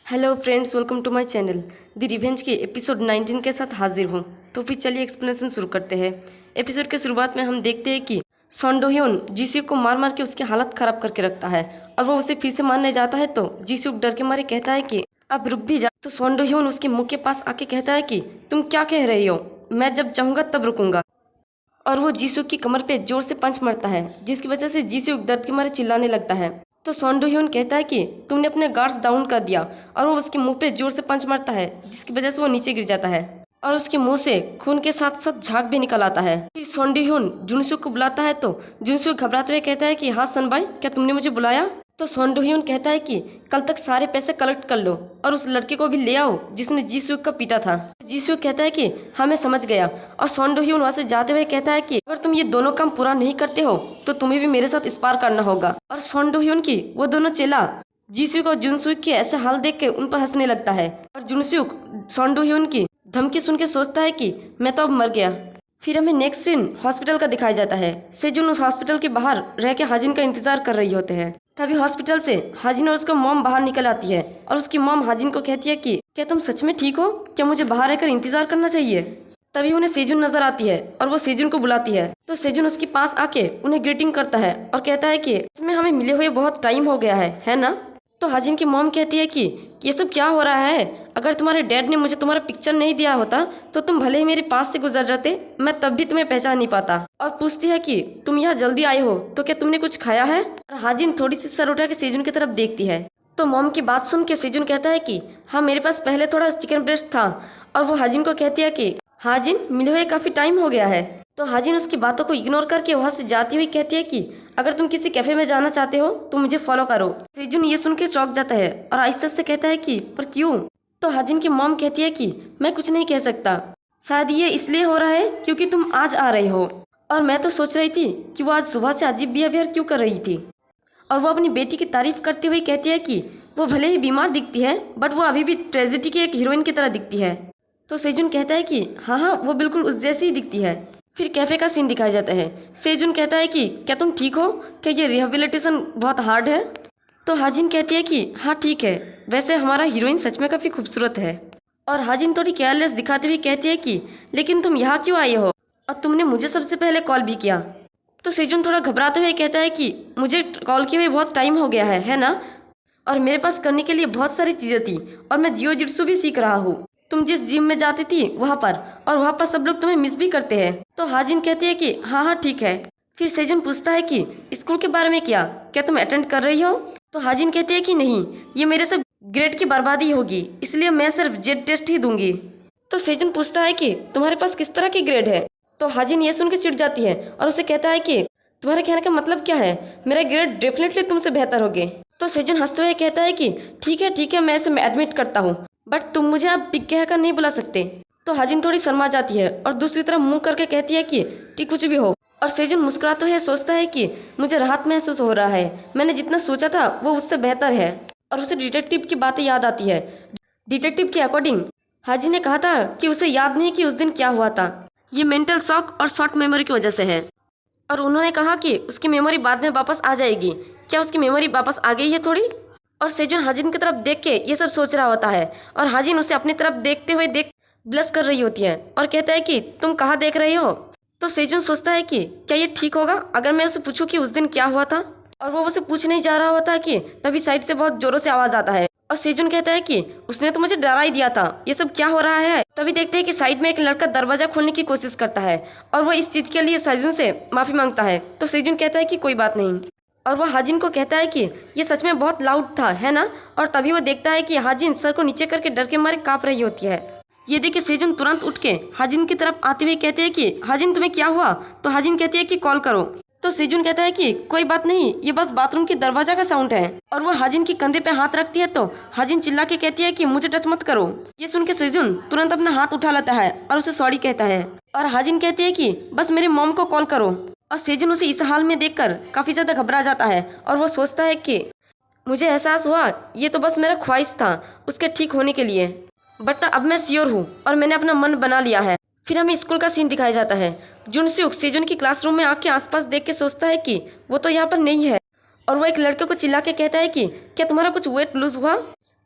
Hello friends, welcome to my channel. The revenge के episode 19 के साथ हाजिर हूँ। तो फिर चलिए एक्सप्लेनेशन शुरू करते हैं। एपिसोड के शुरुआत में हम देखते हैं कि सन डो ह्योन जीस्यू को मार मार के उसकी हालत खराब करके रखता है और वो उसे फिर से मारने जाता है तो जीस्यू डर के मारे कहता है कि अब रुक भी जा। तो सन डो ह्योन उसके मुंह के पास आके कहता है कि तुम क्या कह रही हो, मैं जब चाहूँगा तब रुकूंगा। और वो जीसू की कमर पे जोर से पंच मारता है जिसकी वजह से जीसू दर्द के मारे चिल्लाने लगता है। तो सन डो ह्योन कहता है कि तुमने अपने गार्ड्स डाउन कर दिया और वो उसके मुंह पे जोर से पंच मारता है जिसकी वजह से वो नीचे गिर जाता है और उसके मुंह से खून के साथ साथ झाग भी निकल आता है। फिर सन डो ह्योन जुनसू को बुलाता है तो जुनसू घबराते हुए कहता है कि हाँ सन भाई, क्या तुमने मुझे बुलाया? तो सन डो ह्योन कहता है कि कल तक सारे पैसे कलेक्ट कर लो और उस लड़के को भी ले आओ जिसने जीसू का पीटा था। जीसू कहता है कि हाँ मैं समझ गया और सन डो ह्योन वहाँ से जाते हुए कहता है कि अगर तुम ये दोनों काम पूरा नहीं करते हो तो तुम्हें भी मेरे साथ स्पार करना होगा। और सन डो ह्योन की वो दोनों चेला जीसू और जुनसुक के ऐसे हाल देख के उन पर हंसने लगता है और जुनसुक सन डो ह्योन की धमकी सुन के सोचता है कि मैं तो अब मर गया। फिर हमें नेक्स्ट सीन हॉस्पिटल का दिखाया जाता है। सेजुन उस हॉस्पिटल के बाहर रह के हाजिन का इंतजार कर रही होते हैं। तभी हॉस्पिटल से हाजिन और उसका मॉम बाहर निकल आती है और उसकी मॉम हाजिन को कहती है कि क्या तुम सच में ठीक हो, क्या मुझे बाहर रहकर इंतजार करना चाहिए? तभी उन्हें सेजुन नजर आती है और वो सेजुन को बुलाती है। तो सेजुन उसके पास आके उन्हें ग्रीटिंग करता है और कहता है कि इसमें हमें मिले हुए बहुत टाइम हो गया है ना? तो हाजिन की मॉम कहती है कि ये सब क्या हो रहा है? अगर तुम्हारे डैड ने मुझे तुम्हारा पिक्चर नहीं दिया होता तो तुम भले ही मेरे पास से गुजर जाते, मैं तब भी तुम्हें पहचान नहीं पाता। और पूछती है कि तुम यहाँ जल्दी आए हो तो क्या तुमने कुछ खाया है? और हाजिन थोड़ी सी सर उठा के सेजुन की तरफ देखती है। तो मॉम की बात सुन के सेजुन कहता है कि हाँ मेरे पास पहले थोड़ा चिकन ब्रेस्ट था। और वो हाजिन को कहती है कि हाजिन मिले हुए काफी टाइम हो गया है। तो हाजिन उसकी बातों को इग्नोर करके वहाँ से जाती हुई कहती है कि अगर तुम किसी कैफे में जाना चाहते हो तो मुझे फॉलो करो। सेजुन ये सुन के चौंक जाता है और आहिस्ते से कहता है कि पर क्यों? तो हाजिन की मॉम कहती है कि मैं कुछ नहीं कह सकता, शायद ये इसलिए हो रहा है क्योंकि तुम आज आ रहे हो और मैं तो सोच रही थी कि वो आज सुबह से अजीब बिहेवियर क्यों कर रही थी। और वो अपनी बेटी की तारीफ करते हुए कहती है कि वो भले ही बीमार दिखती है बट वो अभी भी ट्रेजेडी की एक हीरोइन की तरह दिखती है। तो सेजुन कहता है कि हाँ वो बिल्कुल उस जैसी ही दिखती है। फिर कैफे का सीन दिखाया जाता है। सेजुन कहता है कि क्या तुम ठीक हो, क्या ये रिहेबिलिटेशन बहुत हार्ड है? तो हाजिन कहती है कि हाँ ठीक है, वैसे हमारा हीरोइन सच में काफ़ी खूबसूरत है। और हाजिन थोड़ी केयरलेस दिखाते हुए कहती है कि लेकिन तुम यहाँ क्यों आए हो और तुमने मुझे सबसे पहले कॉल भी किया। तो सेजुन थोड़ा घबराते हुए कहता है कि मुझे कॉल किए हुए बहुत टाइम हो गया है ना, और मेरे पास करने के लिए बहुत सारी चीज़ें थी और मैं जियो जिट्सु भी सीख रहा हूँ। तुम जिस जिम में जाती थी वहाँ पर, और वहाँ पर सब लोग तुम्हें मिस भी करते हैं। तो हाजिन कहती है कि हाँ हाँ ठीक है। फिर सेजुन पूछता है कि स्कूल के बारे में क्या तुम अटेंड कर रही हो? तो हाजिन कहती है कि नहीं, ये मेरे से ग्रेड की बर्बादी होगी, इसलिए मैं सिर्फ जेड टेस्ट ही दूंगी। तो सेजुन पूछता है कि तुम्हारे पास किस तरह की ग्रेड है? तो हाजिन ये सुन के चिढ़ जाती है और उसे कहता है कि तुम्हारे कहने का मतलब क्या है, मेरा ग्रेड डेफिनेटली तुमसे बेहतर होगे। तो सेजुन हंसते हुए कहता है कि ठीक है मैं इसे एडमिट करता हूँ, बट तुम मुझे अब पिक कहकर नहीं बुला सकते। तो हाजिन थोड़ी शर्मा जाती है और दूसरी तरफ मुंह करके कहती है कि ठीक कुछ भी हो। और सेजुन मुस्कुराते हुए सोचता है कि मुझे राहत महसूस हो रहा है, मैंने जितना सोचा था वो उससे बेहतर है। और उसे डिटेक्टिव की बातें याद आती है। डिटेक्टिव के अकॉर्डिंग हाजिन ने कहा था कि उसे याद नहीं कि उस दिन क्या हुआ था, ये मेंटल शॉक और शॉर्ट मेमोरी की वजह से है। और उन्होंने कहा कि उसकी मेमोरी बाद में वापस आ जाएगी। क्या उसकी मेमोरी वापस आ गई है थोड़ी? और सेजुन हाजिन की तरफ देख के ये सब सोच रहा होता है और हाजिन उसे अपनी तरफ देखते हुए ब्लश कर रही होती है और कहता है कि तुम कहाँ देख रही हो? तो सेजुन सोचता है कि क्या ये ठीक होगा अगर मैं उसे पूछूं कि उस दिन क्या हुआ था? और वो उसे पूछ नहीं जा रहा होता कि तभी साइड से बहुत जोरों से आवाज आता है और सेजुन कहता है कि उसने तो मुझे डरा ही दिया था, ये सब क्या हो रहा है? तभी देखते हैं कि साइड में एक लड़का दरवाजा खोलने की कोशिश करता है और वो इस चीज के लिए सेजुन से माफी मांगता है। तो सेजुन कहता है कि कोई बात नहीं। और वह हाजिन को कहता है कि ये सच में बहुत लाउड था है ना? और तभी वो देखता है कि हाजिन सर को नीचे करके डर के मारे कांप रही होती है। ये देख के सेजुन तुरंत उठ के हाजिन की तरफ आते हुए कहते हैं कि हाजिन तुम्हें क्या हुआ? तो हाजिन कहती है कि कॉल करो। तो सेजुन कहता है कि कोई बात नहीं, ये बस बाथरूम की दरवाजा का साउंड है। और वो हाजिन की कंधे पे हाथ रखती है तो हाजिन चिल्ला के कहती है कि मुझे टच मत करो। ये सुन के सेजुन तुरंत अपना हाथ उठा लेता है और उसे सॉरी कहता है। और हाजिन कहती है कि बस मेरे मॉम को कॉल करो। और सेजुन उसे इस हाल में देखकर काफी ज्यादा घबरा जाता है और वो सोचता है कि मुझे एहसास हुआ ये तो बस मेरा ख्वाहिश था उसके ठीक होने के लिए, बट अब मैं श्योर हूँ और मैंने अपना मन बना लिया है। फिर हमें स्कूल का सीन दिखाया जाता है। जुनसुक सेजुन की क्लासरूम में आके आसपास देख के सोचता है कि वो तो यहाँ पर नहीं है और वो एक लड़के को चिल्ला के कहता है कि क्या तुम्हारा कुछ वेट लूज हुआ?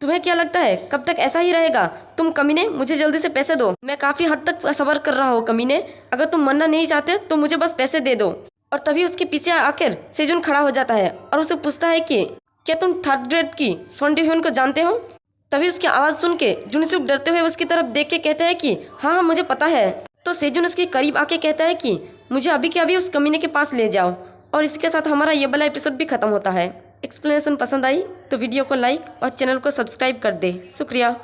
तुम्हें क्या लगता है कब तक ऐसा ही रहेगा? तुम कमीने, मुझे जल्दी से पैसे दो। मैं काफी हद तक सब्र कर रहा हूँ कमीने, अगर तुम मरना नहीं चाहते तो मुझे बस पैसे दे दो। और तभी उसके पीछे आकर सेजुन खड़ा हो जाता है और उसे पूछता है कि क्या तुम थर्ड ग्रेड की सन डे ह्यून को जानते हो? तभी उसकी आवाज़ सुन के जुनसुक डरते हुए उसकी तरफ देख के कहते हैं कि हाँ हाँ मुझे पता है। तो सेजुन उसके करीब आके कहता है कि मुझे अभी के अभी उस कमीने के पास ले जाओ। और इसके साथ हमारा ये वाला एपिसोड भी खत्म होता है। एक्सप्लेनेशन पसंद आई तो वीडियो को लाइक और चैनल को सब्सक्राइब कर दे। शुक्रिया।